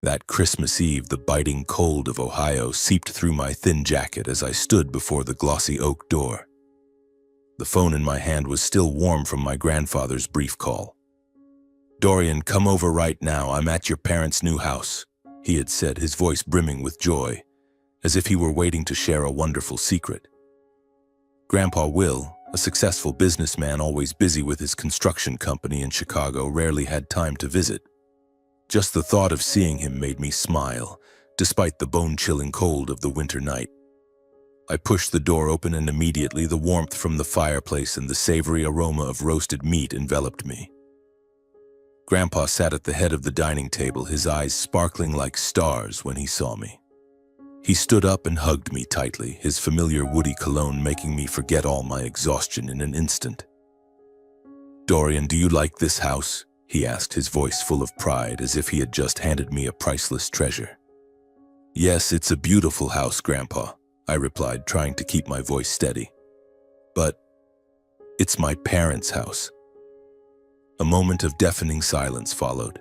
That Christmas Eve, the biting cold of Ohio seeped through my thin jacket as I stood before the glossy oak door. The phone in my hand was still warm from my grandfather's brief call. "Dorian, come over right now. I'm at your parents' new house," he had said, his voice brimming with joy, as if he were waiting to share a wonderful secret. Grandpa Will, a successful businessman always busy with his construction company in Chicago, rarely had time to visit. Just the thought of seeing him made me smile, despite the bone-chilling cold of the winter night. I pushed the door open and immediately the warmth from the fireplace and the savory aroma of roasted meat enveloped me. Grandpa sat at the head of the dining table, his eyes sparkling like stars when he saw me. He stood up and hugged me tightly, his familiar woody cologne making me forget all my exhaustion in an instant. "Dorian, do you like this house?" he asked, his voice full of pride, as if he had just handed me a priceless treasure. "Yes, it's a beautiful house, Grandpa," I replied, trying to keep my voice steady. "But it's my parents' house." A moment of deafening silence followed.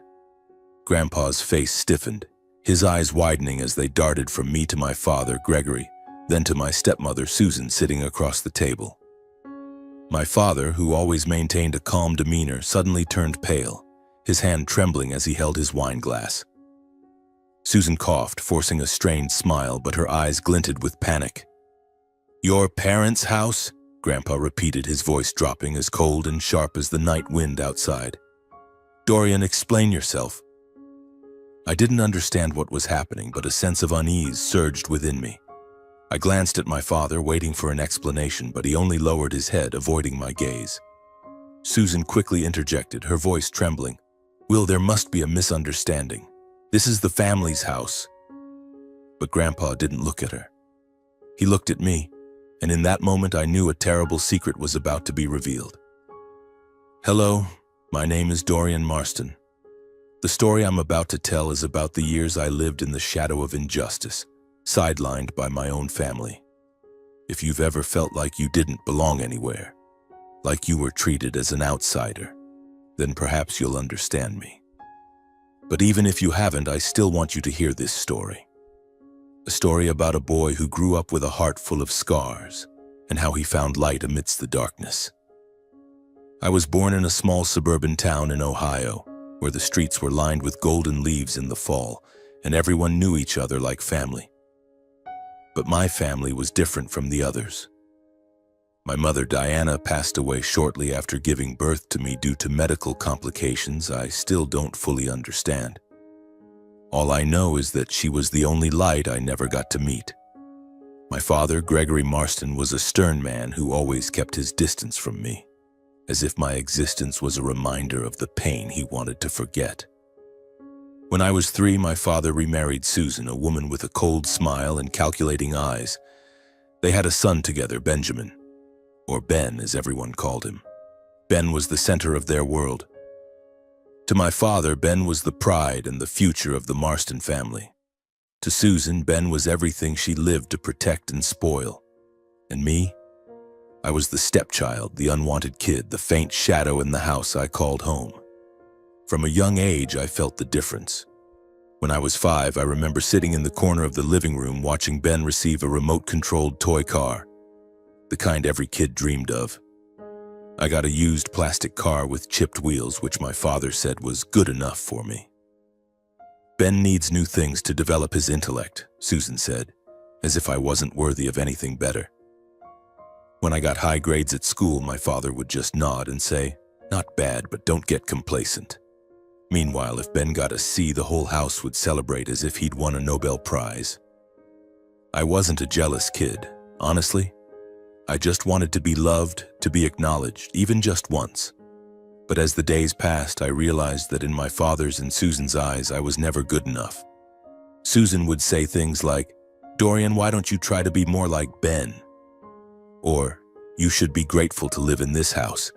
Grandpa's face stiffened, his eyes widening as they darted from me to my father, Gregory, then to my stepmother, Susan, sitting across the table. My father, who always maintained a calm demeanor, suddenly turned pale, his hand trembling as he held his wine glass. Susan coughed, forcing a strained smile, but her eyes glinted with panic. "Your parents' house?" Grandpa repeated, his voice dropping as cold and sharp as the night wind outside. "Dorian, explain yourself." I didn't understand what was happening, but a sense of unease surged within me. I glanced at my father, waiting for an explanation, but he only lowered his head, avoiding my gaze. Susan quickly interjected, her voice trembling. "Will, there must be a misunderstanding. This is the family's house." But Grandpa didn't look at her. He looked at me, and in that moment I knew a terrible secret was about to be revealed. "Hello, my name is Dorian Marston. The story I'm about to tell is about the years I lived in the shadow of injustice, sidelined by my own family. If you've ever felt like you didn't belong anywhere, like you were treated as an outsider, then perhaps you'll understand me. But even if you haven't, I still want you to hear this story. A story about a boy who grew up with a heart full of scars, and how he found light amidst the darkness. I was born in a small suburban town in Ohio, where the streets were lined with golden leaves in the fall, and everyone knew each other like family. But my family was different from the others. My mother, Diana, passed away shortly after giving birth to me due to medical complications I still don't fully understand. All I know is that she was the only light I never got to meet. My father, Gregory Marston, was a stern man who always kept his distance from me, as if my existence was a reminder of the pain he wanted to forget. When I was 3, my father remarried Susan, a woman with a cold smile and calculating eyes. They had a son together, Benjamin, or Ben as everyone called him. Ben was the center of their world. To my father, Ben was the pride and the future of the Marston family. To Susan, Ben was everything she lived to protect and spoil. And me? I was the stepchild, the unwanted kid, the faint shadow in the house I called home. From a young age, I felt the difference. When I was 5, I remember sitting in the corner of the living room watching Ben receive a remote-controlled toy car, the kind every kid dreamed of. I got a used plastic car with chipped wheels, which my father said was good enough for me. "Ben needs new things to develop his intellect," Susan said, as if I wasn't worthy of anything better. When I got high grades at school, my father would just nod and say, "Not bad, but don't get complacent." Meanwhile, if Ben got a C, the whole house would celebrate as if he'd won a Nobel Prize. I wasn't a jealous kid, honestly. I just wanted to be loved, to be acknowledged, even just once. But as the days passed, I realized that in my father's and Susan's eyes, I was never good enough. Susan would say things like, "Dorian, why don't you try to be more like Ben?" Or, "You should be grateful to live in this house."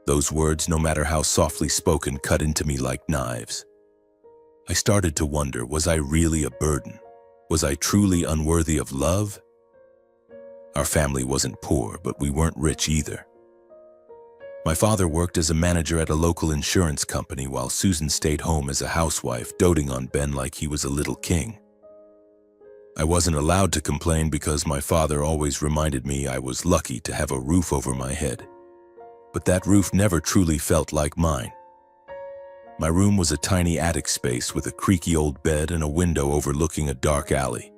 Those words, no matter how softly spoken, cut into me like knives. I started to wonder, was I really a burden? Was I truly unworthy of love? Our family wasn't poor, but we weren't rich either. My father worked as a manager at a local insurance company while Susan stayed home as a housewife, doting on Ben like he was a little king. I wasn't allowed to complain because my father always reminded me I was lucky to have a roof over my head. But that roof never truly felt like mine. My room was a tiny attic space with a creaky old bed and a window overlooking a dark alley.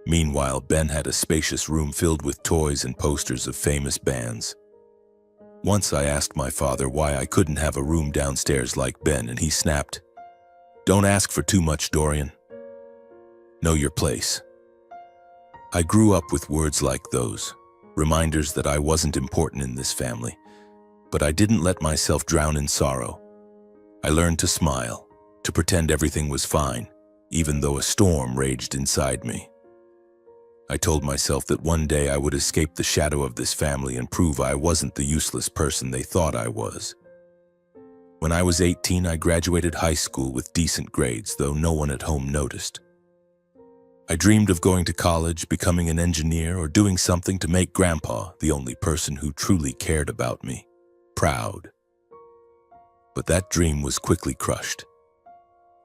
Meanwhile, Ben had a spacious room filled with toys and posters of famous bands. Once I asked my father why I couldn't have a room downstairs like Ben, and he snapped, "Don't ask for too much, Dorian. Know your place." I grew up with words like those, reminders that I wasn't important in this family, but I didn't let myself drown in sorrow. I learned to smile, to pretend everything was fine, even though a storm raged inside me. I told myself that one day I would escape the shadow of this family and prove I wasn't the useless person they thought I was. When I was 18, I graduated high school with decent grades, though no one at home noticed. I dreamed of going to college, becoming an engineer, or doing something to make Grandpa, the only person who truly cared about me, proud. But that dream was quickly crushed.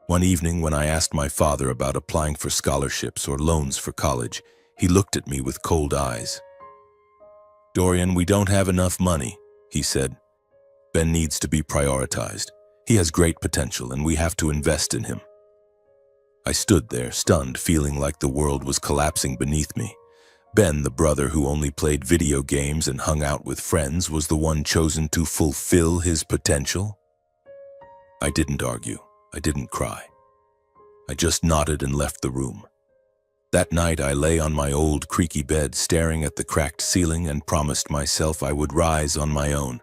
One evening, when I asked my father about applying for scholarships or loans for college, he looked at me with cold eyes. "Dorian, we don't have enough money," he said. "Ben needs to be prioritized. He has great potential, and we have to invest in him." I stood there, stunned, feeling like the world was collapsing beneath me. Ben, the brother who only played video games and hung out with friends, was the one chosen to fulfill his potential. I didn't argue. I didn't cry. I just nodded and left the room. That night, I lay on my old creaky bed, staring at the cracked ceiling, and promised myself I would rise on my own.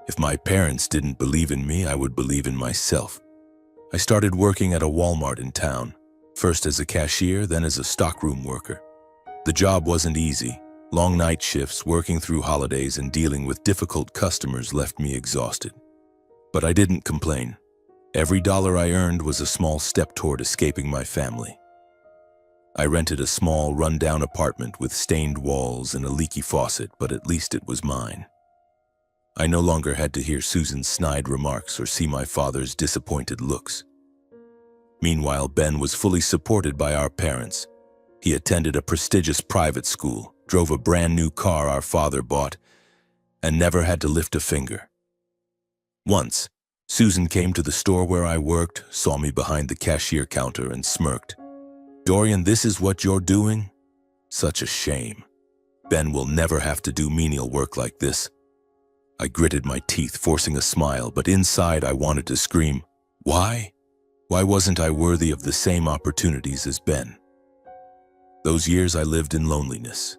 If my parents didn't believe in me, I would believe in myself. I started working at a Walmart in town, first as a cashier, then as a stockroom worker. The job wasn't easy. Long night shifts, working through holidays, and dealing with difficult customers left me exhausted. But I didn't complain. Every dollar I earned was a small step toward escaping my family. I rented a small, run-down apartment with stained walls and a leaky faucet, but at least it was mine. I no longer had to hear Susan's snide remarks or see my father's disappointed looks. Meanwhile, Ben was fully supported by our parents. He attended a prestigious private school, drove a brand-new car our father bought, and never had to lift a finger. Once, Susan came to the store where I worked, saw me behind the cashier counter, and smirked. "Dorian, this is what you're doing? Such a shame. Ben will never have to do menial work like this." I gritted my teeth, forcing a smile, but inside I wanted to scream, "Why? Why wasn't I worthy of the same opportunities as Ben?" Those years I lived in loneliness.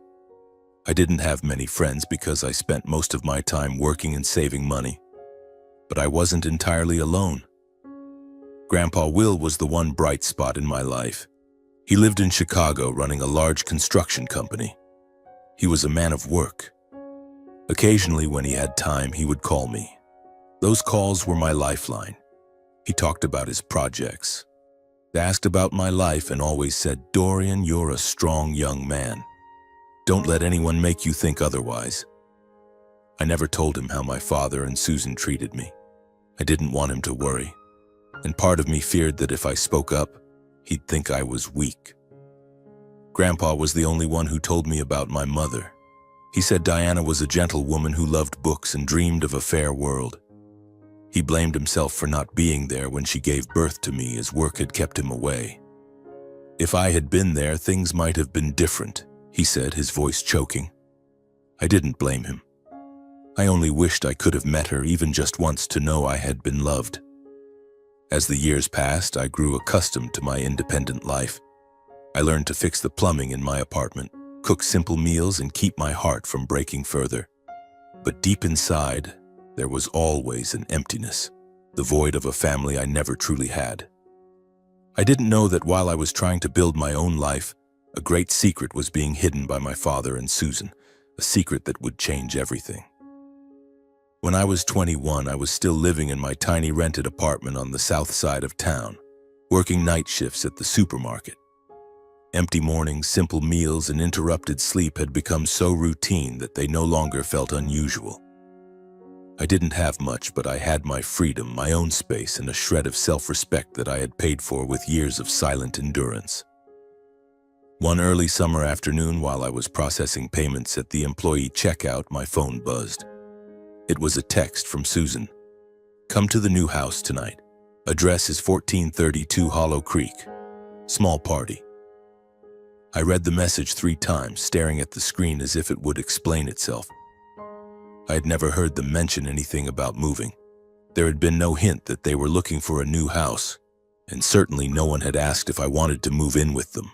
I didn't have many friends because I spent most of my time working and saving money. But I wasn't entirely alone. Grandpa Will was the one bright spot in my life. He lived in Chicago, running a large construction company. He was a man of work. Occasionally, when he had time, he would call me. Those calls were my lifeline. He talked about his projects, asked about my life, and always said, "Dorian, you're a strong young man. Don't let anyone make you think otherwise." I never told him how my father and Susan treated me. I didn't want him to worry, and part of me feared that if I spoke up, he'd think I was weak. Grandpa was the only one who told me about my mother. He said Diana was a gentle woman who loved books and dreamed of a fair world. He blamed himself for not being there when she gave birth to me, as work had kept him away. "If I had been there, things might have been different," he said, his voice choking. I didn't blame him. I only wished I could have met her even just once to know I had been loved. As the years passed, I grew accustomed to my independent life. I learned to fix the plumbing in my apartment, cook simple meals, and keep my heart from breaking further. But deep inside, there was always an emptiness, the void of a family I never truly had. I didn't know that while I was trying to build my own life, a great secret was being hidden by my father and Susan, a secret that would change everything. When I was 21, I was still living in my tiny rented apartment on the south side of town, working night shifts at the supermarket. Empty mornings, simple meals, and interrupted sleep had become so routine that they no longer felt unusual. I didn't have much, but I had my freedom, my own space, and a shred of self-respect that I had paid for with years of silent endurance. One early summer afternoon, while I was processing payments at the employee checkout, my phone buzzed. It was a text from Susan. "Come to the new house tonight. Address is 1432 Hollow Creek. Small party." I read the message 3 times, staring at the screen as if it would explain itself. I had never heard them mention anything about moving. There had been no hint that they were looking for a new house, and certainly no one had asked if I wanted to move in with them.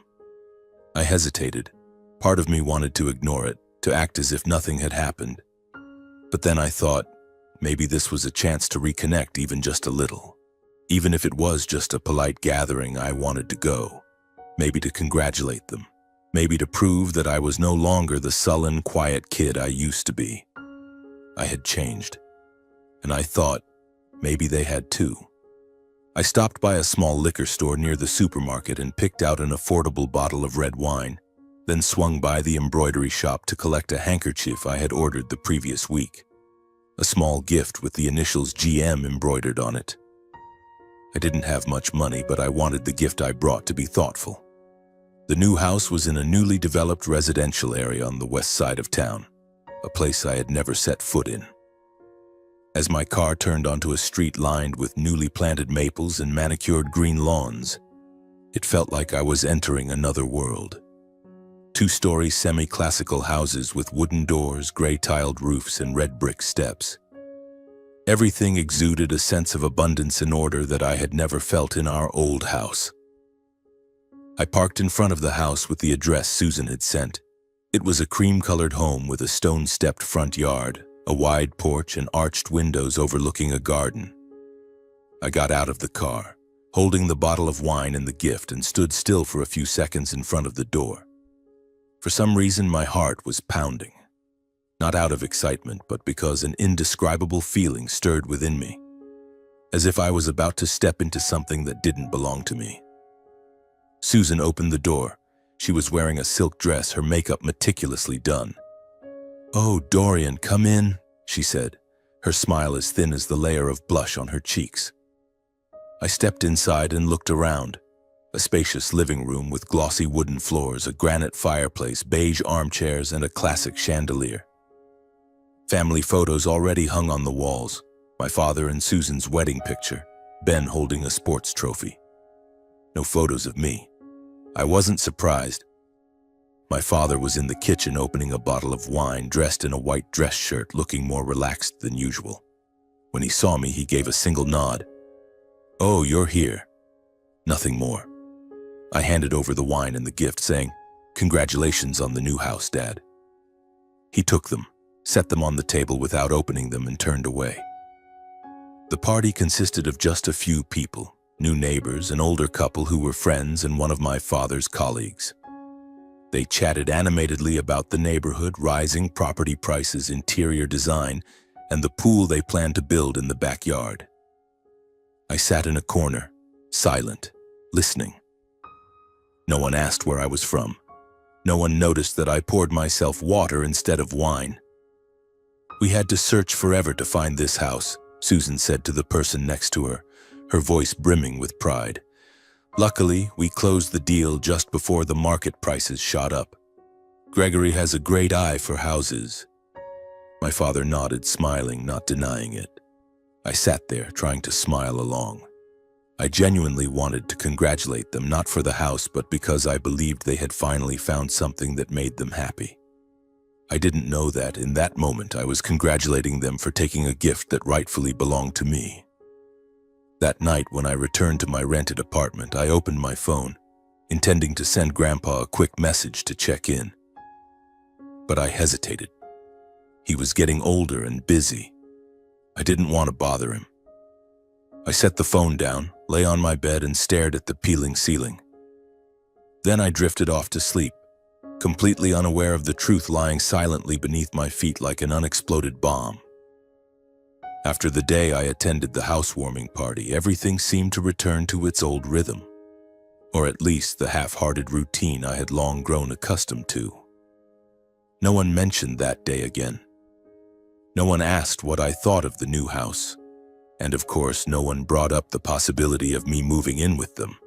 I hesitated. Part of me wanted to ignore it, to act as if nothing had happened. But then I thought, maybe this was a chance to reconnect even just a little. Even if it was just a polite gathering, I wanted to go. Maybe to congratulate them. Maybe to prove that I was no longer the sullen, quiet kid I used to be. I had changed. And I thought, maybe they had too. I stopped by a small liquor store near the supermarket and picked out an affordable bottle of red wine, then swung by the embroidery shop to collect a handkerchief I had ordered the previous week. A small gift with the initials GM embroidered on it. I didn't have much money, but I wanted the gift I brought to be thoughtful. The new house was in a newly developed residential area on the west side of town, a place I had never set foot in. As my car turned onto a street lined with newly planted maples and manicured green lawns, it felt like I was entering another world. 2-story semi-classical houses with wooden doors, gray-tiled roofs, and red brick steps. Everything exuded a sense of abundance and order that I had never felt in our old house. I parked in front of the house with the address Susan had sent. It was a cream-colored home with a stone-stepped front yard, a wide porch, and arched windows overlooking a garden. I got out of the car, holding the bottle of wine and the gift, and stood still for a few seconds in front of the door. For some reason, my heart was pounding. Not out of excitement, but because an indescribable feeling stirred within me, as if I was about to step into something that didn't belong to me. Susan opened the door. She was wearing a silk dress, her makeup meticulously done. "Oh, Dorian, come in," she said, her smile as thin as the layer of blush on her cheeks. I stepped inside and looked around. A spacious living room with glossy wooden floors, a granite fireplace, beige armchairs, and a classic chandelier. Family photos already hung on the walls. My father and Susan's wedding picture, Ben holding a sports trophy. No photos of me. I wasn't surprised. My father was in the kitchen opening a bottle of wine, dressed in a white dress shirt, looking more relaxed than usual. When he saw me, he gave a single nod. "Oh, you're here." Nothing more. I handed over the wine and the gift, saying, "Congratulations on the new house, Dad." He took them, set them on the table without opening them, and turned away. The party consisted of just a few people, new neighbors, an older couple who were friends, and one of my father's colleagues. They chatted animatedly about the neighborhood, rising property prices, interior design, and the pool they planned to build in the backyard. I sat in a corner, silent, listening. No one asked where I was from. No one noticed that I poured myself water instead of wine. "We had to search forever to find this house," Susan said to the person next to her, her voice brimming with pride. "Luckily, we closed the deal just before the market prices shot up. Gregory has a great eye for houses." My father nodded, smiling, not denying it. I sat there, trying to smile along. I genuinely wanted to congratulate them, not for the house, but because I believed they had finally found something that made them happy. I didn't know that in that moment I was congratulating them for taking a gift that rightfully belonged to me. That night, when I returned to my rented apartment, I opened my phone, intending to send Grandpa a quick message to check in. But I hesitated. He was getting older and busy. I didn't want to bother him. I set the phone down, lay on my bed, and stared at the peeling ceiling. Then I drifted off to sleep, completely unaware of the truth lying silently beneath my feet like an unexploded bomb. After the day I attended the housewarming party, everything seemed to return to its old rhythm, or at least the half-hearted routine I had long grown accustomed to. No one mentioned that day again. No one asked what I thought of the new house, and of course, no one brought up the possibility of me moving in with them.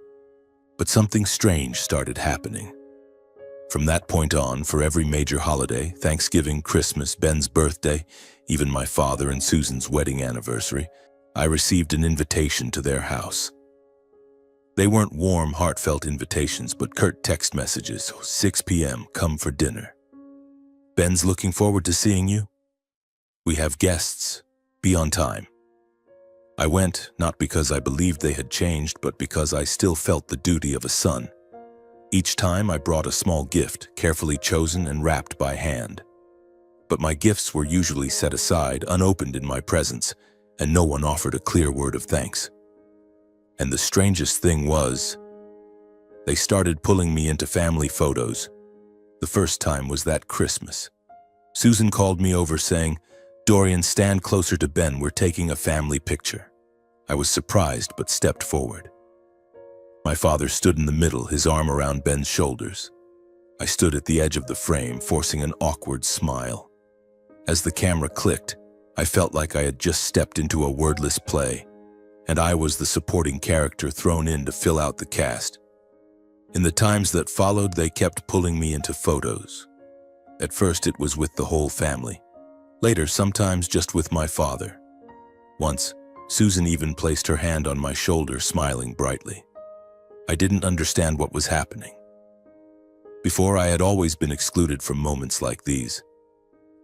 But something strange started happening. From that point on, for every major holiday, Thanksgiving, Christmas, Ben's birthday, even my father and Susan's wedding anniversary, I received an invitation to their house. They weren't warm, heartfelt invitations, but curt text messages. 6 p.m., come for dinner. Ben's looking forward to seeing you. We have guests. Be on time. I went, not because I believed they had changed, but because I still felt the duty of a son. Each time I brought a small gift, carefully chosen and wrapped by hand. But my gifts were usually set aside, unopened in my presence, and no one offered a clear word of thanks. And the strangest thing was, they started pulling me into family photos. The first time was that Christmas. Susan called me over saying, "Dorian, stand closer to Ben, we're taking a family picture." I was surprised but stepped forward. My father stood in the middle, his arm around Ben's shoulders. I stood at the edge of the frame, forcing an awkward smile. As the camera clicked, I felt like I had just stepped into a wordless play, and I was the supporting character thrown in to fill out the cast. In the times that followed, they kept pulling me into photos. At first, it was with the whole family. Later, sometimes just with my father. Once, Susan even placed her hand on my shoulder, smiling brightly. I didn't understand what was happening. Before, I had always been excluded from moments like these.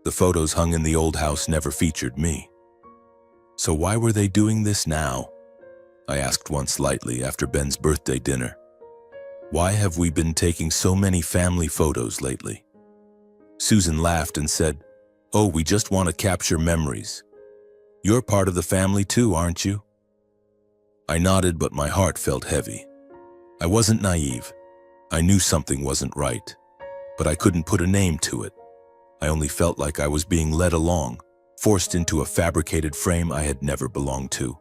The photos hung in the old house never featured me. So why were they doing this now? I asked once lightly after Ben's birthday dinner. Why have we been taking so many family photos lately? Susan laughed and said, "Oh, we just want to capture memories. You're part of the family too, aren't you?" I nodded, but my heart felt heavy. I wasn't naive. I knew something wasn't right, but I couldn't put a name to it. I only felt like I was being led along, forced into a fabricated frame I had never belonged to,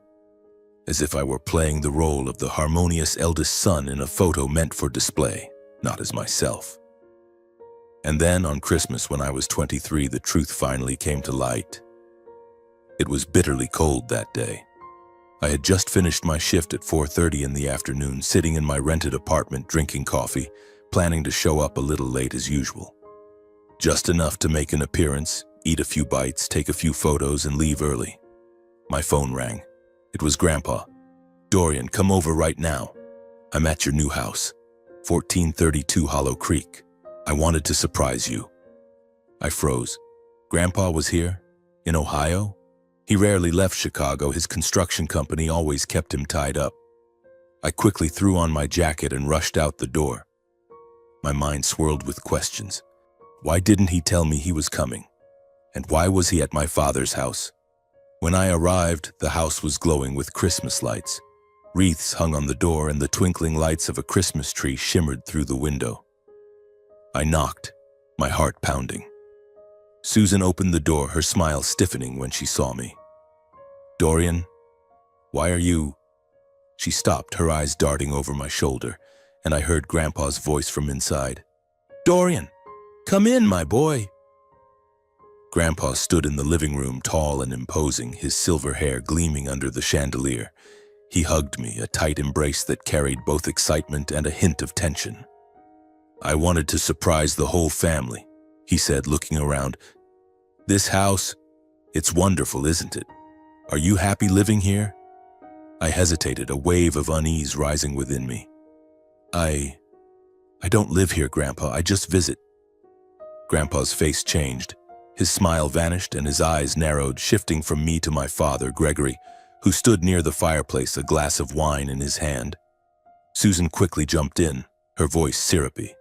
as if I were playing the role of the harmonious eldest son in a photo meant for display, not as myself. And then, on Christmas when I was 23, the truth finally came to light. It was bitterly cold that day. I had just finished my shift at 4:30 in the afternoon, sitting in my rented apartment drinking coffee, planning to show up a little late as usual. Just enough to make an appearance, eat a few bites, take a few photos, and leave early. My phone rang. It was Grandpa. "Dorian, come over right now. I'm at your new house, 1432 Hollow Creek. I wanted to surprise you." I froze. Grandpa was here? In Ohio? He rarely left Chicago. His construction company always kept him tied up. I quickly threw on my jacket and rushed out the door. My mind swirled with questions. Why didn't he tell me he was coming? And why was he at my father's house? When I arrived, the house was glowing with Christmas lights. Wreaths hung on the door and the twinkling lights of a Christmas tree shimmered through the window. I knocked, my heart pounding. Susan opened the door, her smile stiffening when she saw me. "Dorian, why are you—" She stopped, her eyes darting over my shoulder, and I heard Grandpa's voice from inside. "Dorian, come in, my boy." Grandpa stood in the living room, tall and imposing, his silver hair gleaming under the chandelier. He hugged me, a tight embrace that carried both excitement and a hint of tension. "I wanted to surprise the whole family," he said, looking around. "This house, it's wonderful, isn't it? Are you happy living here?" I hesitated, a wave of unease rising within me. I don't live here, Grandpa. I just visit." Grandpa's face changed. His smile vanished and his eyes narrowed, shifting from me to my father, Gregory, who stood near the fireplace, a glass of wine in his hand. Susan quickly jumped in, her voice syrupy.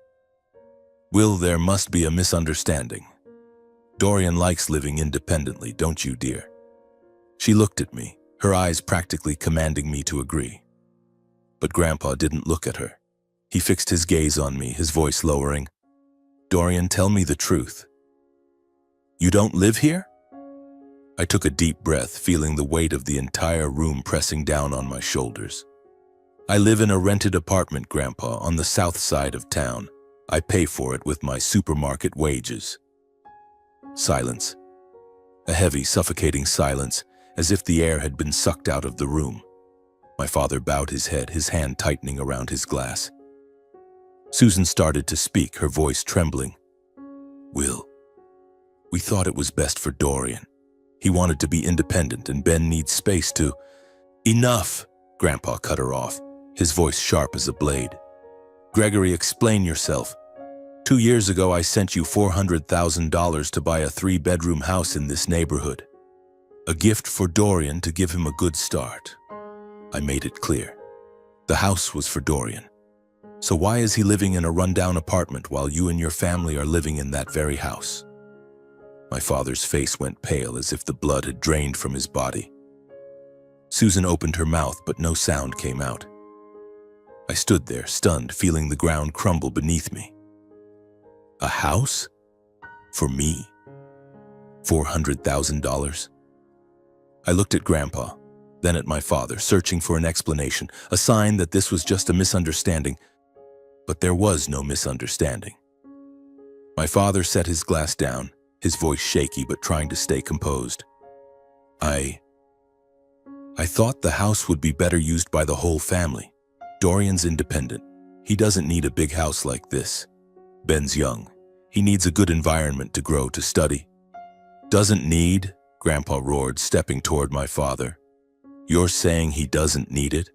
"Will, there must be a misunderstanding. Dorian likes living independently, don't you, dear?" She looked at me, her eyes practically commanding me to agree. But Grandpa didn't look at her. He fixed his gaze on me, his voice lowering. "Dorian, tell me the truth. You don't live here?" I took a deep breath, feeling the weight of the entire room pressing down on my shoulders. "I live in a rented apartment, Grandpa, on the south side of town. I pay for it with my supermarket wages." Silence. A heavy, suffocating silence, as if the air had been sucked out of the room. My father bowed his head, his hand tightening around his glass. Susan started to speak, her voice trembling. "Will, we thought it was best for Dorian. He wanted to be independent, and Ben needs space to—" "Enough!" Grandpa cut her off, his voice sharp as a blade. "Gregory, explain yourself. 2 years ago, I sent you $400,000 to buy a 3-bedroom house in this neighborhood. A gift for Dorian to give him a good start. I made it clear. The house was for Dorian. So why is he living in a rundown apartment while you and your family are living in that very house?" My father's face went pale, as if the blood had drained from his body. Susan opened her mouth, but no sound came out. I stood there, stunned, feeling the ground crumble beneath me. A house? For me? $400,000? I looked at Grandpa, then at my father, searching for an explanation, a sign that this was just a misunderstanding. But there was no misunderstanding. My father set his glass down, his voice shaky but trying to stay composed. I thought the house would be better used by the whole family. Dorian's independent. He doesn't need a big house like this. Ben's young. He needs a good environment to grow, to study." "Doesn't need?" Grandpa roared, stepping toward my father. "You're saying he doesn't need it?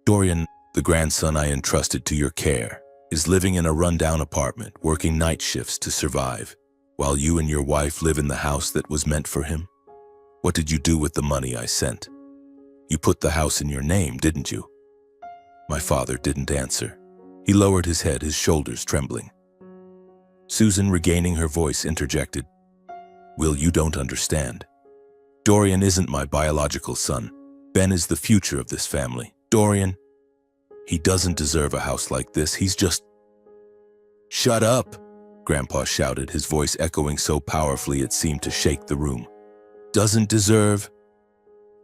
Dorian, the grandson I entrusted to your care, is living in a rundown apartment, working night shifts to survive, while you and your wife live in the house that was meant for him. What did you do with the money I sent? You put the house in your name, didn't you?" My father didn't answer. He lowered his head, his shoulders trembling. Susan, regaining her voice, interjected. "Will, you don't understand. Dorian isn't my biological son. Ben is the future of this family. Dorian, he doesn't deserve a house like this. He's just—" "Shut up!" Grandpa shouted, his voice echoing so powerfully it seemed to shake the room. "Doesn't deserve?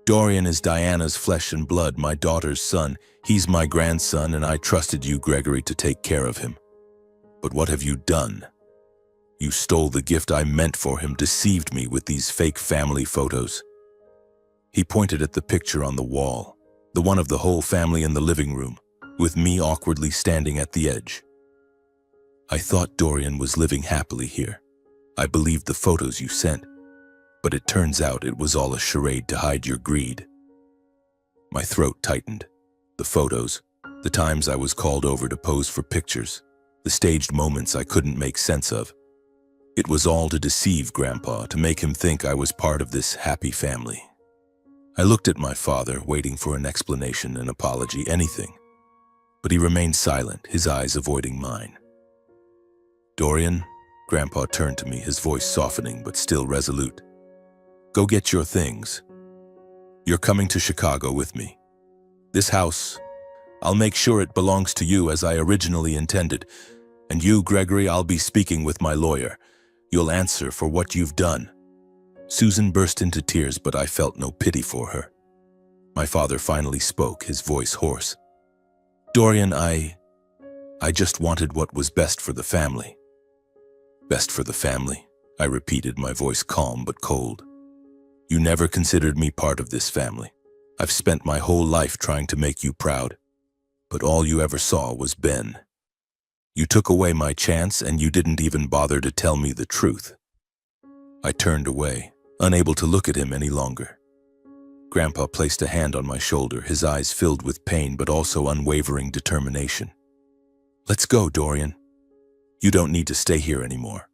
Dorian is Diana's flesh and blood, my daughter's son. He's my grandson, and I trusted you, Gregory, to take care of him. But what have you done? You stole the gift I meant for him, deceived me with these fake family photos." He pointed at the picture on the wall, the one of the whole family in the living room, with me awkwardly standing at the edge. "I thought Dorian was living happily here. I believed the photos you sent. But it turns out it was all a charade to hide your greed." My throat tightened. The photos, the times I was called over to pose for pictures, the staged moments I couldn't make sense of. It was all to deceive Grandpa, to make him think I was part of this happy family. I looked at my father, waiting for an explanation, an apology, anything. But he remained silent, his eyes avoiding mine. "Dorian," Grandpa turned to me, his voice softening but still resolute. "Go get your things. You're coming to Chicago with me. This house, I'll make sure it belongs to you as I originally intended. And you, Gregory, I'll be speaking with my lawyer. You'll answer for what you've done." Susan burst into tears, but I felt no pity for her. My father finally spoke, his voice hoarse. "Dorian, I just wanted what was best for the family." "Best for the family?" I repeated, my voice calm but cold. "You never considered me part of this family. I've spent my whole life trying to make you proud. But all you ever saw was Ben. You took away my chance, and you didn't even bother to tell me the truth." I turned away, unable to look at him any longer. Grandpa placed a hand on my shoulder, his eyes filled with pain but also unwavering determination. "Let's go, Dorian. You don't need to stay here anymore."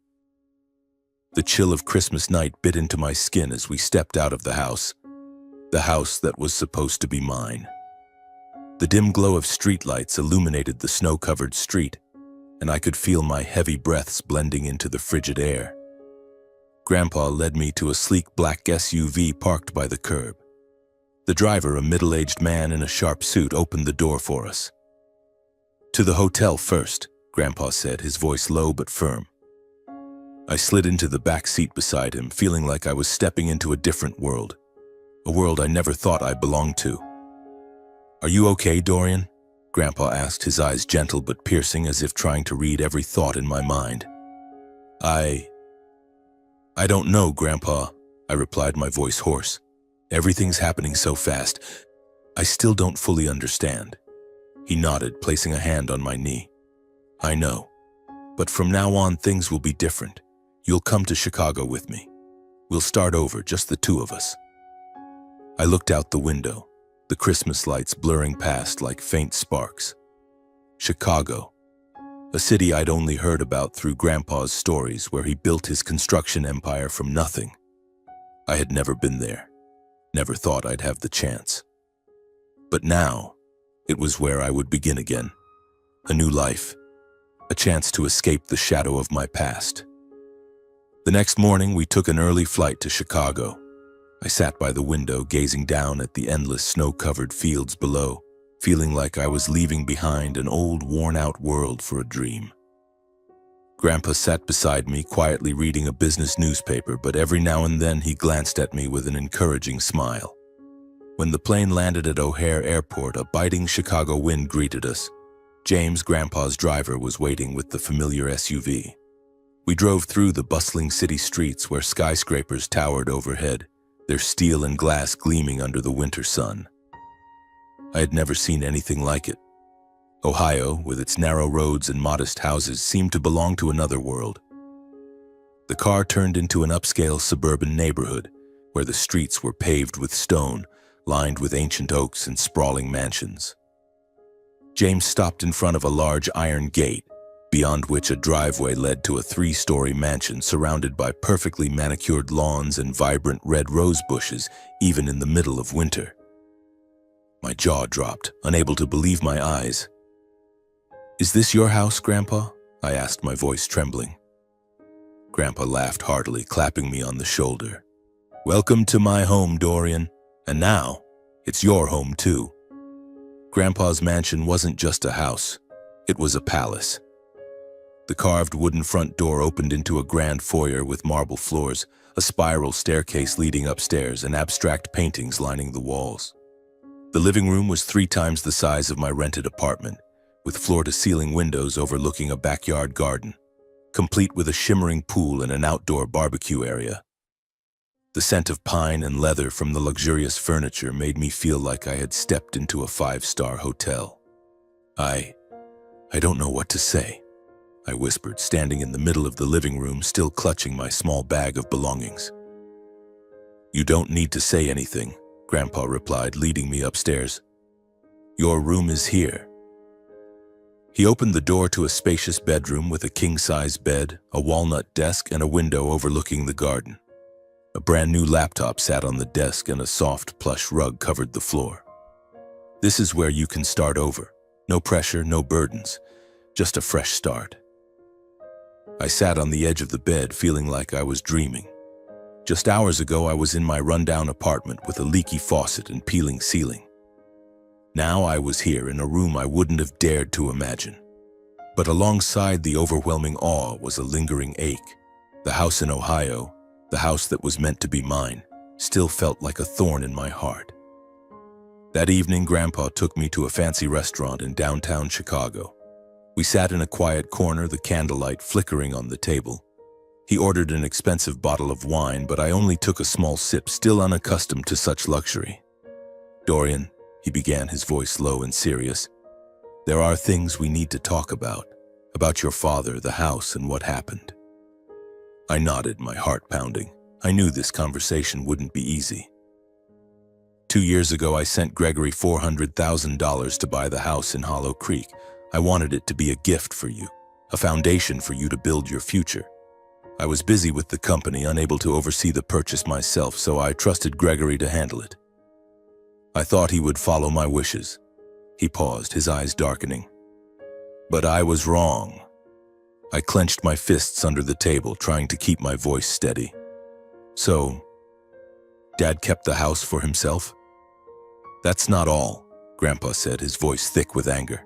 The chill of Christmas night bit into my skin as we stepped out of the house that was supposed to be mine. The dim glow of streetlights illuminated the snow-covered street, and I could feel my heavy breaths blending into the frigid air. Grandpa led me to a sleek black SUV parked by the curb. The driver, a middle-aged man in a sharp suit, opened the door for us. "To the hotel first," Grandpa said, his voice low but firm. I slid into the back seat beside him, feeling like I was stepping into a different world, a world I never thought I belonged to. "Are you okay, Dorian?" Grandpa asked, his eyes gentle but piercing, as if trying to read every thought in my mind. I don't know, Grandpa," I replied, my voice hoarse. Everything's happening so fast. I still don't fully understand. He nodded, placing a hand on my knee. I know. But from now on, things will be different. You'll come to Chicago with me. We'll start over, just the two of us. I looked out the window, the Christmas lights blurring past like faint sparks. Chicago, a city I'd only heard about through Grandpa's stories, where he built his construction empire from nothing. I had never been there, never thought I'd have the chance. But now, it was where I would begin again. A new life, a chance to escape the shadow of my past. The next morning, we took an early flight to Chicago. I sat by the window, gazing down at the endless snow-covered fields below, feeling like I was leaving behind an old, worn-out world for a dream. Grandpa sat beside me, quietly reading a business newspaper, but every now and then he glanced at me with an encouraging smile. When the plane landed at O'Hare Airport, a biting Chicago wind greeted us. James, Grandpa's driver, was waiting with the familiar SUV. We drove through the bustling city streets where skyscrapers towered overhead, their steel and glass gleaming under the winter sun. I had never seen anything like it. Ohio, with its narrow roads and modest houses, seemed to belong to another world. The car turned into an upscale suburban neighborhood where the streets were paved with stone, lined with ancient oaks and sprawling mansions. James stopped in front of a large iron gate, beyond which a driveway led to a 3-story mansion surrounded by perfectly manicured lawns and vibrant red rose bushes, even in the middle of winter. My jaw dropped, unable to believe my eyes. "Is this your house, Grandpa?" I asked, my voice trembling. Grandpa laughed heartily, clapping me on the shoulder. "Welcome to my home, Dorian. And now, it's your home too." Grandpa's mansion wasn't just a house. It was a palace. The carved wooden front door opened into a grand foyer with marble floors, a spiral staircase leading upstairs, and abstract paintings lining the walls. The living room was 3 times the size of my rented apartment, with floor-to-ceiling windows overlooking a backyard garden, complete with a shimmering pool and an outdoor barbecue area. The scent of pine and leather from the luxurious furniture made me feel like I had stepped into a 5-star hotel. I don't know what to say," I whispered, standing in the middle of the living room, still clutching my small bag of belongings. "You don't need to say anything," Grandpa replied, leading me upstairs. "Your room is here." He opened the door to a spacious bedroom with a king-size bed, a walnut desk, and a window overlooking the garden. A brand-new laptop sat on the desk, and a soft, plush rug covered the floor. "This is where you can start over. No pressure, no burdens. Just a fresh start." I sat on the edge of the bed, feeling like I was dreaming. Just hours ago, I was in my rundown apartment with a leaky faucet and peeling ceiling. Now I was here in a room I wouldn't have dared to imagine. But alongside the overwhelming awe was a lingering ache. The house in Ohio, the house that was meant to be mine, still felt like a thorn in my heart. That evening, Grandpa took me to a fancy restaurant in downtown Chicago. We sat in a quiet corner, the candlelight flickering on the table. He ordered an expensive bottle of wine, but I only took a small sip, still unaccustomed to such luxury. "Dorian," he began, his voice low and serious, "there are things we need to talk about your father, the house, and what happened." I nodded, my heart pounding. I knew this conversation wouldn't be easy. 2 years ago, I sent Gregory $400,000 to buy the house in Hollow Creek. I wanted it to be a gift for you, a foundation for you to build your future. I was busy with the company, unable to oversee the purchase myself, so I trusted Gregory to handle it. I thought he would follow my wishes. He paused, his eyes darkening. But I was wrong. I clenched my fists under the table, trying to keep my voice steady. "So, Dad kept the house for himself?" "That's not all," Grandpa said, his voice thick with anger.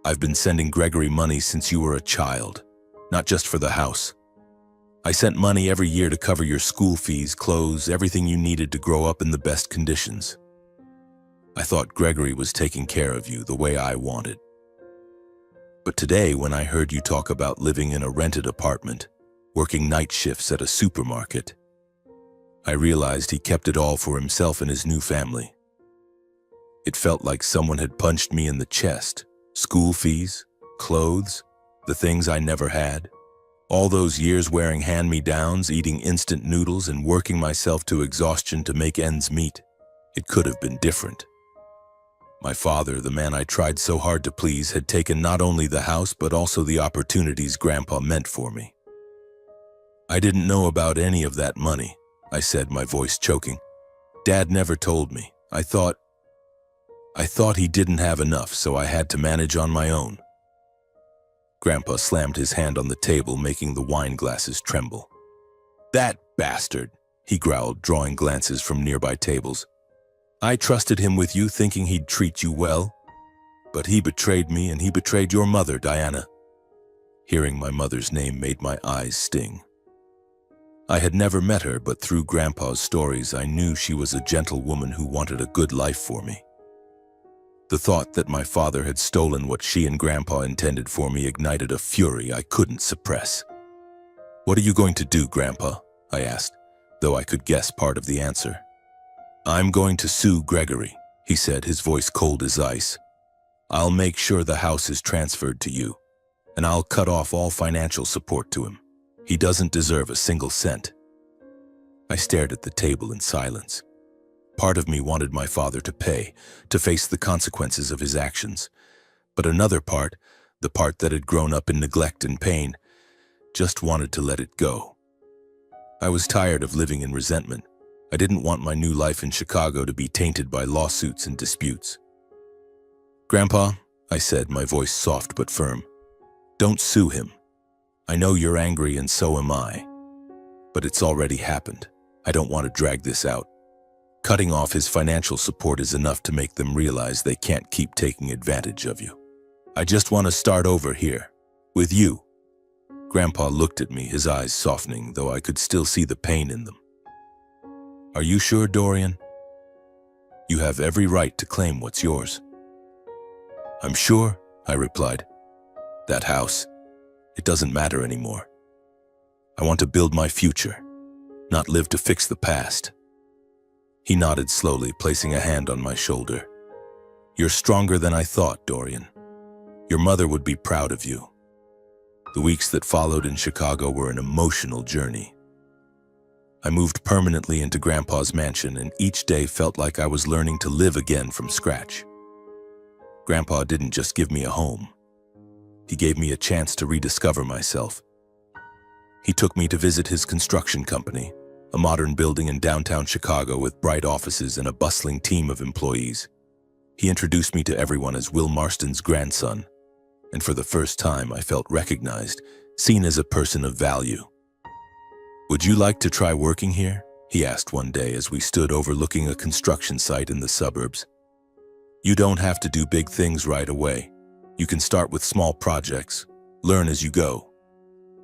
"I've been sending Gregory money since you were a child, not just for the house. I sent money every year to cover your school fees, clothes, everything you needed to grow up in the best conditions. I thought Gregory was taking care of you the way I wanted. But today, when I heard you talk about living in a rented apartment, working night shifts at a supermarket, I realized he kept it all for himself and his new family. It felt like someone had punched me in the chest. School fees, clothes, the things I never had. All those years wearing hand-me-downs, eating instant noodles, and working myself to exhaustion to make ends meet. It could have been different. My father, the man I tried so hard to please, had taken not only the house but also the opportunities Grandpa meant for me. I didn't know about any of that money, I said, my voice choking. Dad never told me. I thought he didn't have enough, so I had to manage on my own. Grandpa slammed his hand on the table, making the wine glasses tremble. That bastard, he growled, drawing glances from nearby tables. I trusted him with you, thinking he'd treat you well. But he betrayed me, and he betrayed your mother, Diana. Hearing my mother's name made my eyes sting. I had never met her, but through Grandpa's stories, I knew she was a gentle woman who wanted a good life for me. The thought that my father had stolen what she and Grandpa intended for me ignited a fury I couldn't suppress. What are you going to do, Grandpa? I asked, though I could guess part of the answer. I'm going to sue Gregory, he said, his voice cold as ice. I'll make sure the house is transferred to you, and I'll cut off all financial support to him. He doesn't deserve a single cent. I stared at the table in silence. Part of me wanted my father to pay, to face the consequences of his actions. But another part, the part that had grown up in neglect and pain, just wanted to let it go. I was tired of living in resentment. I didn't want my new life in Chicago to be tainted by lawsuits and disputes. Grandpa, I said, my voice soft but firm, don't sue him. I know you're angry and so am I. But it's already happened. I don't want to drag this out. Cutting off his financial support is enough to make them realize they can't keep taking advantage of you. I just want to start over here, with you. Grandpa looked at me, his eyes softening, though I could still see the pain in them. Are you sure, Dorian? You have every right to claim what's yours. I'm sure, I replied. That house, it doesn't matter anymore. I want to build my future, not live to fix the past. He nodded slowly, placing a hand on my shoulder. You're stronger than I thought, Dorian. Your mother would be proud of you. The weeks that followed in Chicago were an emotional journey. I moved permanently into Grandpa's mansion, and each day felt like I was learning to live again from scratch. Grandpa didn't just give me a home. He gave me a chance to rediscover myself. He took me to visit his construction company, a modern building in downtown Chicago with bright offices and a bustling team of employees. He introduced me to everyone as Will Marston's grandson, and for the first time I felt recognized, seen as a person of value. Would you like to try working here? He asked one day as we stood overlooking a construction site in the suburbs. You don't have to do big things right away. You can start with small projects, learn as you go.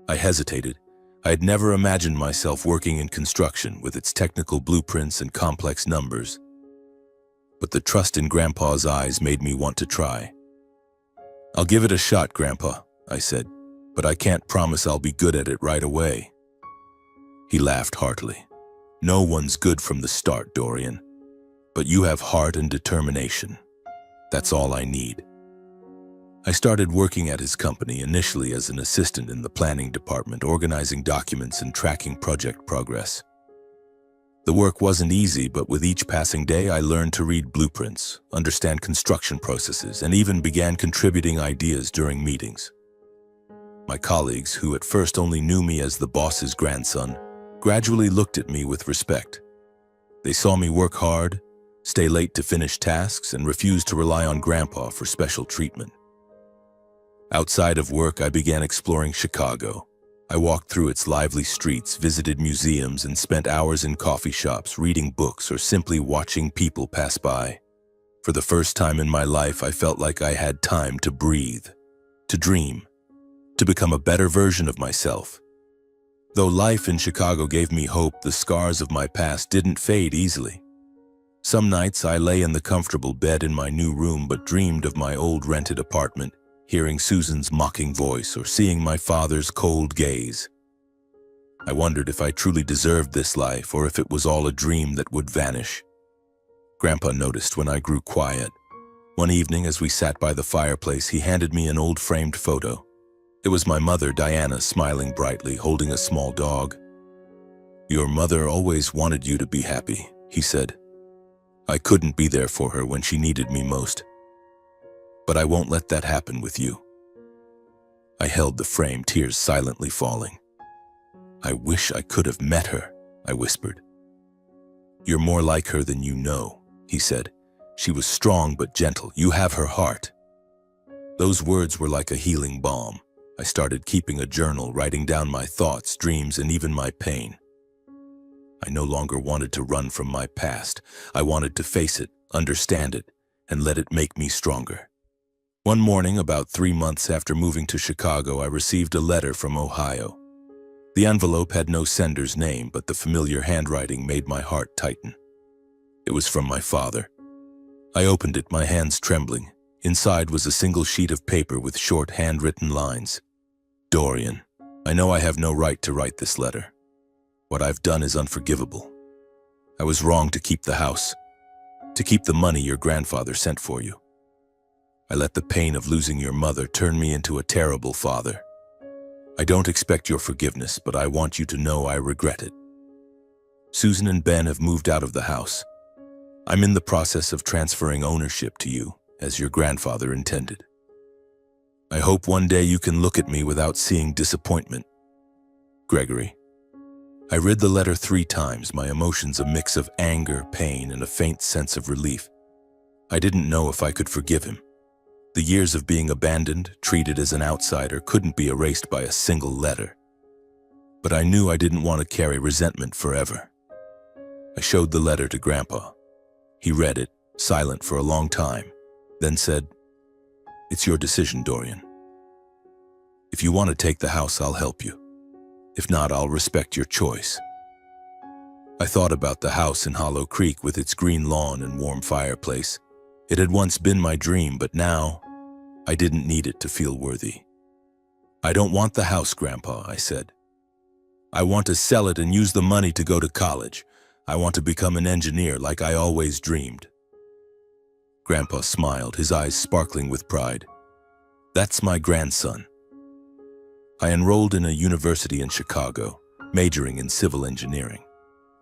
I hesitated. I had never imagined myself working in construction with its technical blueprints and complex numbers. But the trust in Grandpa's eyes made me want to try. I'll give it a shot, Grandpa, I said, but I can't promise I'll be good at it right away. He laughed heartily. No one's good from the start, Dorian. But you have heart and determination. That's all I need. I started working at his company initially as an assistant in the planning department, organizing documents and tracking project progress. The work wasn't easy, but with each passing day I learned to read blueprints, understand construction processes, and even began contributing ideas during meetings. My colleagues, who at first only knew me as the boss's grandson, gradually looked at me with respect. They saw me work hard, stay late to finish tasks, and refuse to rely on Grandpa for special treatment. Outside of work, I began exploring Chicago. I walked through its lively streets, visited museums, and spent hours in coffee shops, reading books, or simply watching people pass by. For the first time in my life, I felt like I had time to breathe, to dream, to become a better version of myself. Though life in Chicago gave me hope, the scars of my past didn't fade easily. Some nights I lay in the comfortable bed in my new room but dreamed of my old rented apartment, hearing Susan's mocking voice or seeing my father's cold gaze. I wondered if I truly deserved this life or if it was all a dream that would vanish. Grandpa noticed when I grew quiet. One evening, as we sat by the fireplace, he handed me an old framed photo. It was my mother, Diana, smiling brightly, holding a small dog. "Your mother always wanted you to be happy," he said. "I couldn't be there for her when she needed me most. But I won't let that happen with you." I held the frame, tears silently falling. "I wish I could have met her," I whispered. "You're more like her than you know," he said. "She was strong but gentle. You have her heart." Those words were like a healing balm. I started keeping a journal, writing down my thoughts, dreams, and even my pain. I no longer wanted to run from my past. I wanted to face it, understand it, and let it make me stronger. One morning, about 3 months after moving to Chicago, I received a letter from Ohio. The envelope had no sender's name, but the familiar handwriting made my heart tighten. It was from my father. I opened it, my hands trembling. Inside was a single sheet of paper with short handwritten lines. "Dorian, I know I have no right to write this letter. What I've done is unforgivable. I was wrong to keep the house, to keep the money your grandfather sent for you. I let the pain of losing your mother turn me into a terrible father. I don't expect your forgiveness, but I want you to know I regret it. Susan and Ben have moved out of the house. I'm in the process of transferring ownership to you, as your grandfather intended. I hope one day you can look at me without seeing disappointment. Gregory." I read the letter 3 times, my emotions a mix of anger, pain, and a faint sense of relief. I didn't know if I could forgive him. The years of being abandoned, treated as an outsider, couldn't be erased by a single letter. But I knew I didn't want to carry resentment forever. I showed the letter to Grandpa. He read it, silent for a long time, then said, "It's your decision, Dorian. If you want to take the house, I'll help you. If not, I'll respect your choice." I thought about the house in Hollow Creek with its green lawn and warm fireplace. It had once been my dream, but now I didn't need it to feel worthy. "I don't want the house, Grandpa," I said. "I want to sell it and use the money to go to college. I want to become an engineer like I always dreamed." Grandpa smiled, his eyes sparkling with pride. "That's my grandson." I enrolled in a university in Chicago, majoring in civil engineering.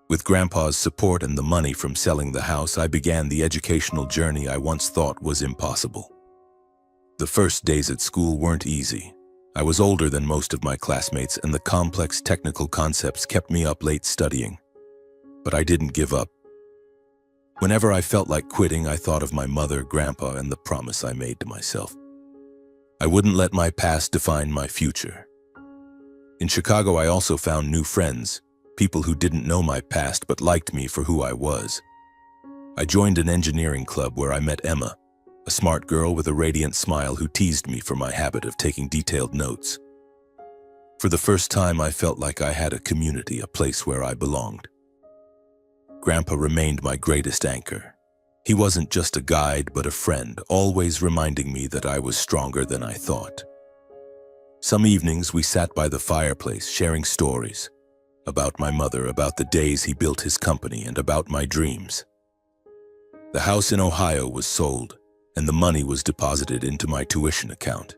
With Grandpa's support and the money from selling the house, I began the educational journey I once thought was impossible. The first days at school weren't easy. I was older than most of my classmates, and the complex technical concepts kept me up late studying. But I didn't give up. Whenever I felt like quitting, I thought of my mother, Grandpa, and the promise I made to myself. I wouldn't let my past define my future. In Chicago, I also found new friends, people who didn't know my past but liked me for who I was. I joined an engineering club where I met Emma, a smart girl with a radiant smile who teased me for my habit of taking detailed notes. For the first time, I felt like I had a community, a place where I belonged. Grandpa remained my greatest anchor. He wasn't just a guide, but a friend, always reminding me that I was stronger than I thought. Some evenings we sat by the fireplace, sharing stories about my mother, about the days he built his company, and about my dreams. The house in Ohio was sold, and the money was deposited into my tuition account.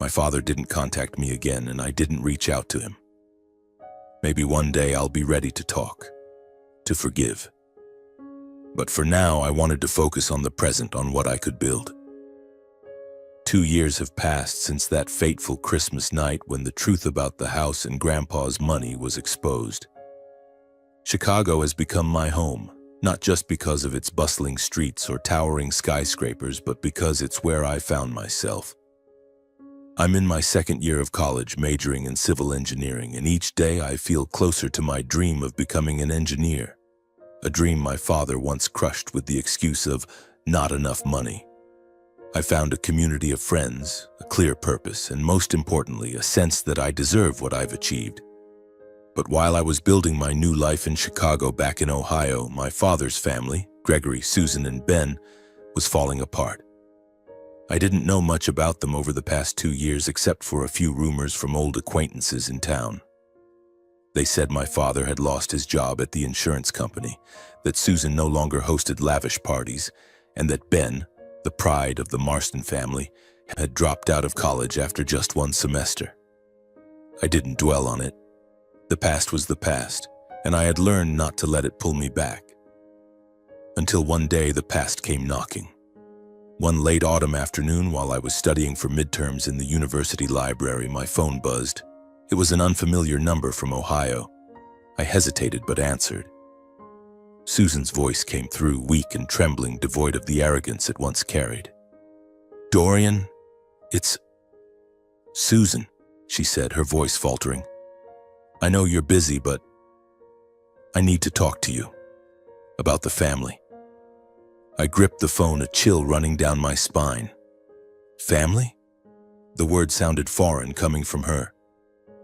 My father didn't contact me again, and I didn't reach out to him. Maybe one day I'll be ready to talk, to forgive. But for now, I wanted to focus on the present, on what I could build. 2 years have passed since that fateful Christmas night when the truth about the house and Grandpa's money was exposed. Chicago has become my home, not just because of its bustling streets or towering skyscrapers, but because it's where I found myself. I'm in my 2nd year of college, majoring in civil engineering, and each day I feel closer to my dream of becoming an engineer. A dream my father once crushed with the excuse of not enough money. I found a community of friends, a clear purpose, and most importantly, a sense that I deserve what I've achieved. But while I was building my new life in Chicago, back in Ohio, my father's family, Gregory, Susan, and Ben, was falling apart. I didn't know much about them over the past 2 years except for a few rumors from old acquaintances in town. They said my father had lost his job at the insurance company, that Susan no longer hosted lavish parties, and that Ben, the pride of the Marston family, had dropped out of college after just one semester. I didn't dwell on it. The past was the past, and I had learned not to let it pull me back. Until one day the past came knocking. One late autumn afternoon while I was studying for midterms in the university library, my phone buzzed. It was an unfamiliar number from Ohio. I hesitated but answered. Susan's voice came through, weak and trembling, devoid of the arrogance it once carried. "Dorian, it's Susan," she said, her voice faltering. "I know you're busy, but I need to talk to you about the family." I gripped the phone, a chill running down my spine. "Family?" The word sounded foreign coming from her.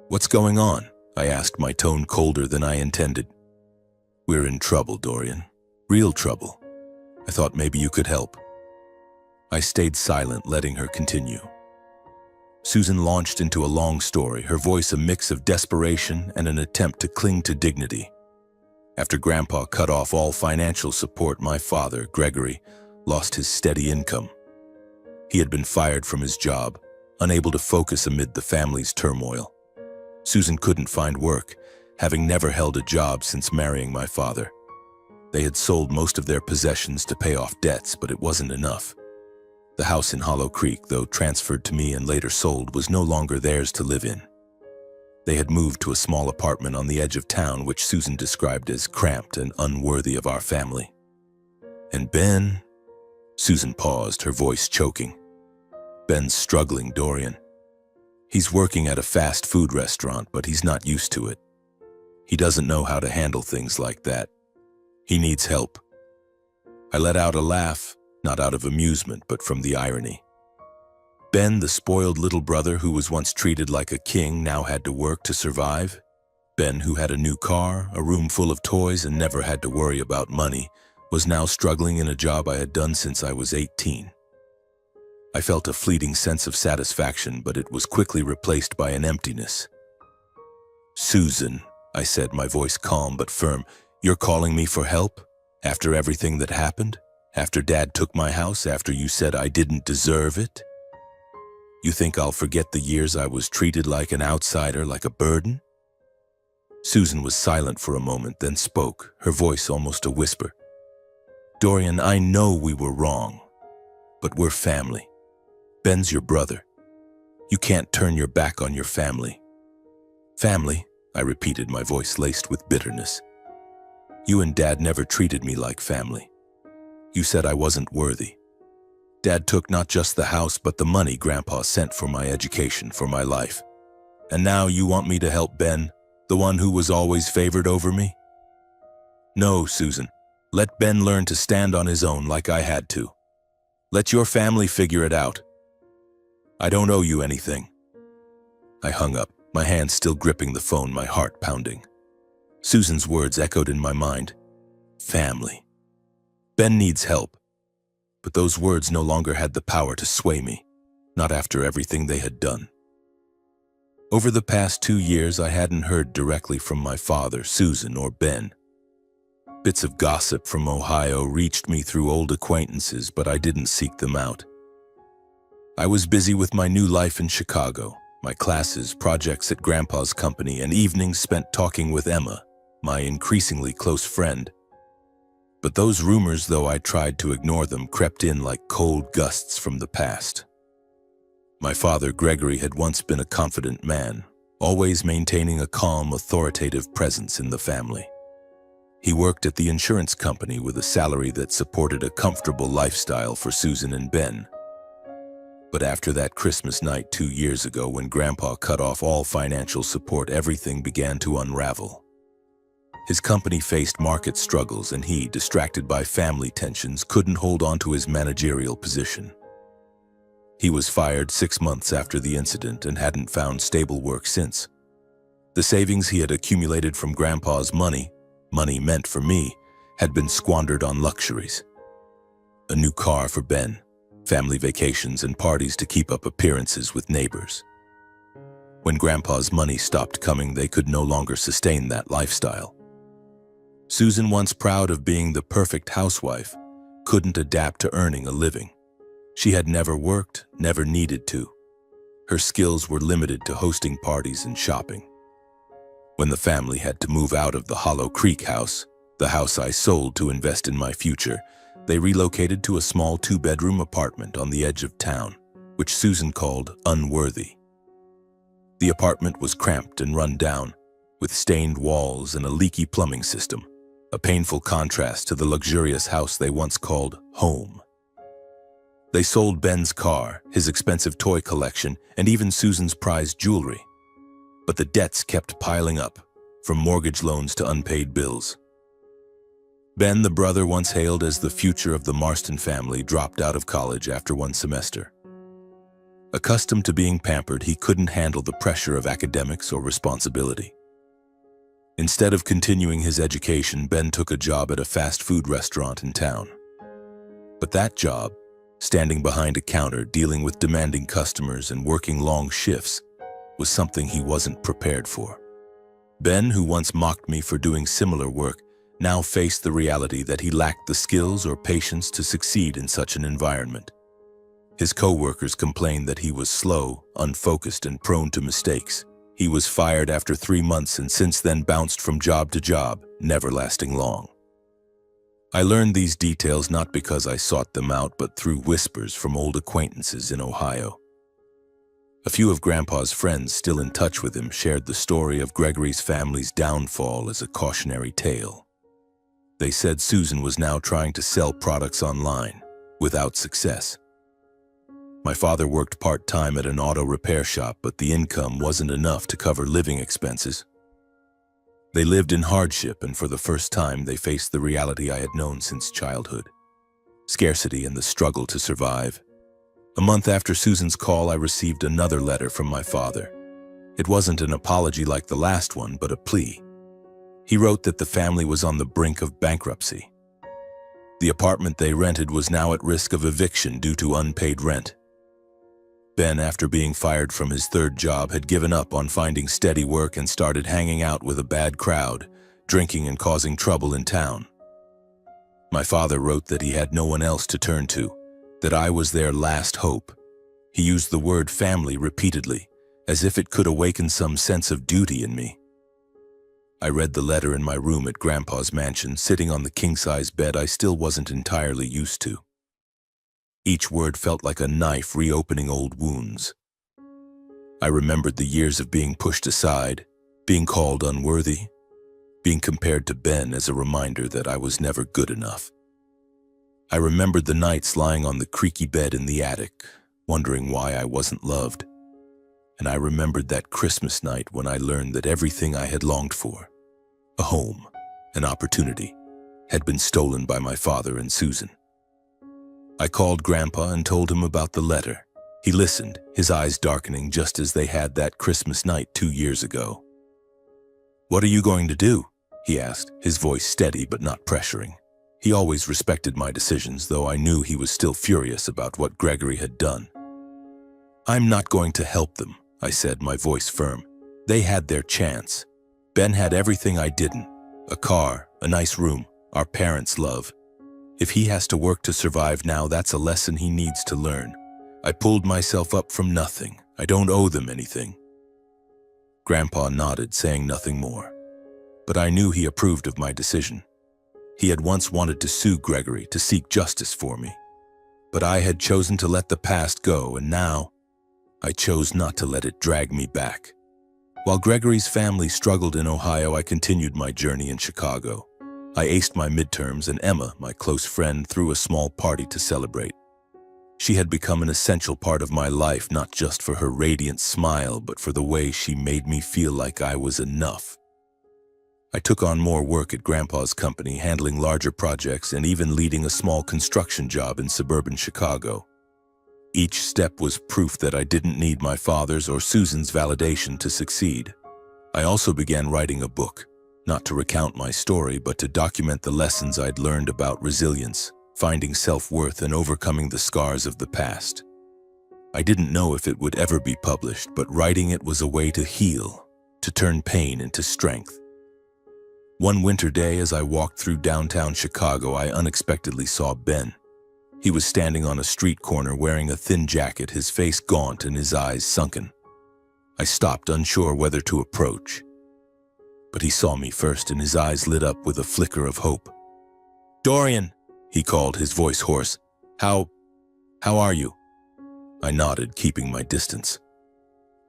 "What's going on?" I asked, my tone colder than I intended. "We're in trouble, Dorian. Real trouble. I thought maybe you could help." I stayed silent, letting her continue. Susan launched into a long story, her voice a mix of desperation and an attempt to cling to dignity. After Grandpa cut off all financial support, my father, Gregory, lost his steady income. He had been fired from his job, unable to focus amid the family's turmoil. Susan couldn't find work, having never held a job since marrying my father. They had sold most of their possessions to pay off debts, but it wasn't enough. The house in Hollow Creek, though transferred to me and later sold, was no longer theirs to live in. They had moved to a small apartment on the edge of town, which Susan described as cramped and unworthy of our family. "And Ben?" Susan paused, her voice choking. "Ben's struggling, Dorian. He's working at a fast food restaurant, but he's not used to it. He doesn't know how to handle things like that. He needs help." I let out a laugh, not out of amusement, but from the irony. Ben, the spoiled little brother who was once treated like a king, now had to work to survive. Ben, who had a new car, a room full of toys, and never had to worry about money, was now struggling in a job I had done since I was 18. I felt a fleeting sense of satisfaction, but it was quickly replaced by an emptiness. "Susan," I said, my voice calm but firm, "you're calling me for help? After everything that happened? After Dad took my house? After you said I didn't deserve it? You think I'll forget the years I was treated like an outsider, like a burden?" Susan was silent for a moment, then spoke, her voice almost a whisper. "Dorian, I know we were wrong, but we're family. Ben's your brother. You can't turn your back on your family." "Family?" I repeated, my voice laced with bitterness. "You and Dad never treated me like family. You said I wasn't worthy. Dad took not just the house, but the money Grandpa sent for my education, for my life. And now you want me to help Ben, the one who was always favored over me? No, Susan. Let Ben learn to stand on his own like I had to. Let your family figure it out. I don't owe you anything." I hung up, my hand still gripping the phone, my heart pounding. Susan's words echoed in my mind. Family. Ben needs help. But those words no longer had the power to sway me, not after everything they had done. Over the past 2 years, I hadn't heard directly from my father, Susan, or Ben. Bits of gossip from Ohio reached me through old acquaintances, but I didn't seek them out. I was busy with my new life in Chicago, my classes, projects at Grandpa's company, and evenings spent talking with Emma, my increasingly close friend. But those rumors, though I tried to ignore them, crept in like cold gusts from the past. My father, Gregory, had once been a confident man, always maintaining a calm, authoritative presence in the family. He worked at the insurance company with a salary that supported a comfortable lifestyle for Susan and Ben. But after that Christmas night 2 years ago, when Grandpa cut off all financial support, everything began to unravel. His company faced market struggles, and he, distracted by family tensions, couldn't hold on to his managerial position. He was fired 6 months after the incident and hadn't found stable work since. The savings he had accumulated from Grandpa's money meant for me, had been squandered on luxuries. A new car for Ben, family vacations and parties to keep up appearances with neighbors. When Grandpa's money stopped coming, they could no longer sustain that lifestyle. Susan, once proud of being the perfect housewife, couldn't adapt to earning a living. She had never worked, never needed to. Her skills were limited to hosting parties and shopping. When the family had to move out of the Hollow Creek house, the house I sold to invest in my future, they relocated to a small 2-bedroom apartment on the edge of town, which Susan called unworthy. The apartment was cramped and run down, with stained walls and a leaky plumbing system, a painful contrast to the luxurious house they once called home. They sold Ben's car, his expensive toy collection, and even Susan's prized jewelry. But the debts kept piling up, from mortgage loans to unpaid bills. Ben, the brother once hailed as the future of the Marston family, dropped out of college after one semester. Accustomed to being pampered, he couldn't handle the pressure of academics or responsibility. Instead of continuing his education, Ben took a job at a fast food restaurant in town. But that job, standing behind a counter, dealing with demanding customers and working long shifts, was something he wasn't prepared for. Ben, who once mocked me for doing similar work, now faced the reality that he lacked the skills or patience to succeed in such an environment. His co-workers complained that he was slow, unfocused, and prone to mistakes. He was fired after 3 months and since then bounced from job to job, never lasting long. I learned these details not because I sought them out, but through whispers from old acquaintances in Ohio. A few of Grandpa's friends still in touch with him shared the story of Gregory's family's downfall as a cautionary tale. They said Susan was now trying to sell products online, without success. My father worked part-time at an auto repair shop, but the income wasn't enough to cover living expenses. They lived in hardship, and for the first time they faced the reality I had known since childhood: scarcity and the struggle to survive. A month after Susan's call, I received another letter from my father. It wasn't an apology like the last one, but a plea. He wrote that the family was on the brink of bankruptcy. The apartment they rented was now at risk of eviction due to unpaid rent. Ben, after being fired from his third job, had given up on finding steady work and started hanging out with a bad crowd, drinking and causing trouble in town. My father wrote that he had no one else to turn to, that I was their last hope. He used the word family repeatedly, as if it could awaken some sense of duty in me. I read the letter in my room at Grandpa's mansion, sitting on the king-size bed I still wasn't entirely used to. Each word felt like a knife reopening old wounds. I remembered the years of being pushed aside, being called unworthy, being compared to Ben as a reminder that I was never good enough. I remembered the nights lying on the creaky bed in the attic, wondering why I wasn't loved. And I remembered that Christmas night when I learned that everything I had longed for, a home, an opportunity, had been stolen by my father and Susan. I called Grandpa and told him about the letter. He listened, his eyes darkening just as they had that Christmas night 2 years ago. "What are you going to do?" he asked, his voice steady but not pressuring. He always respected my decisions, though I knew he was still furious about what Gregory had done. "I'm not going to help them," I said, my voice firm. "They had their chance. Ben had everything I didn't. A car, a nice room, our parents' love. If he has to work to survive now, that's a lesson he needs to learn. I pulled myself up from nothing. I don't owe them anything." Grandpa nodded, saying nothing more. But I knew he approved of my decision. He had once wanted to sue Gregory to seek justice for me. But I had chosen to let the past go, and now I chose not to let it drag me back. While Gregory's family struggled in Ohio, I continued my journey in Chicago. I aced my midterms, and Emma, my close friend, threw a small party to celebrate. She had become an essential part of my life, not just for her radiant smile, but for the way she made me feel like I was enough. I took on more work at Grandpa's company, handling larger projects and even leading a small construction job in suburban Chicago. Each step was proof that I didn't need my father's or Susan's validation to succeed. I also began writing a book, not to recount my story, but to document the lessons I'd learned about resilience, finding self-worth, and overcoming the scars of the past. I didn't know if it would ever be published, but writing it was a way to heal, to turn pain into strength. One winter day, as I walked through downtown Chicago, I unexpectedly saw Ben. He was standing on a street corner wearing a thin jacket, his face gaunt and his eyes sunken. I stopped, unsure whether to approach. But he saw me first, and his eyes lit up with a flicker of hope. "Dorian," he called, his voice hoarse. How are you?" I nodded, keeping my distance.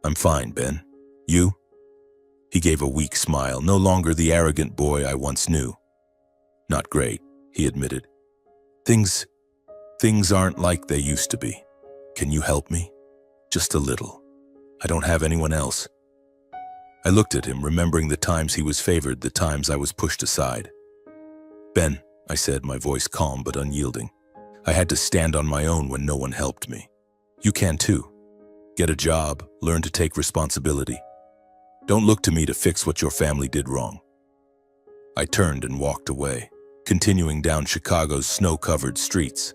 "I'm fine, Ben. You?" He gave a weak smile, no longer the arrogant boy I once knew. "Not great," he admitted. Things aren't like they used to be. Can you help me? Just a little. I don't have anyone else." I looked at him, remembering the times he was favored, the times I was pushed aside. "Ben," I said, my voice calm but unyielding. "I had to stand on my own when no one helped me. You can too. Get a job, learn to take responsibility. Don't look to me to fix what your family did wrong." I turned and walked away, continuing down Chicago's snow-covered streets.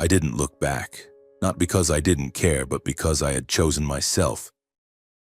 I didn't look back, not because I didn't care, but because I had chosen myself.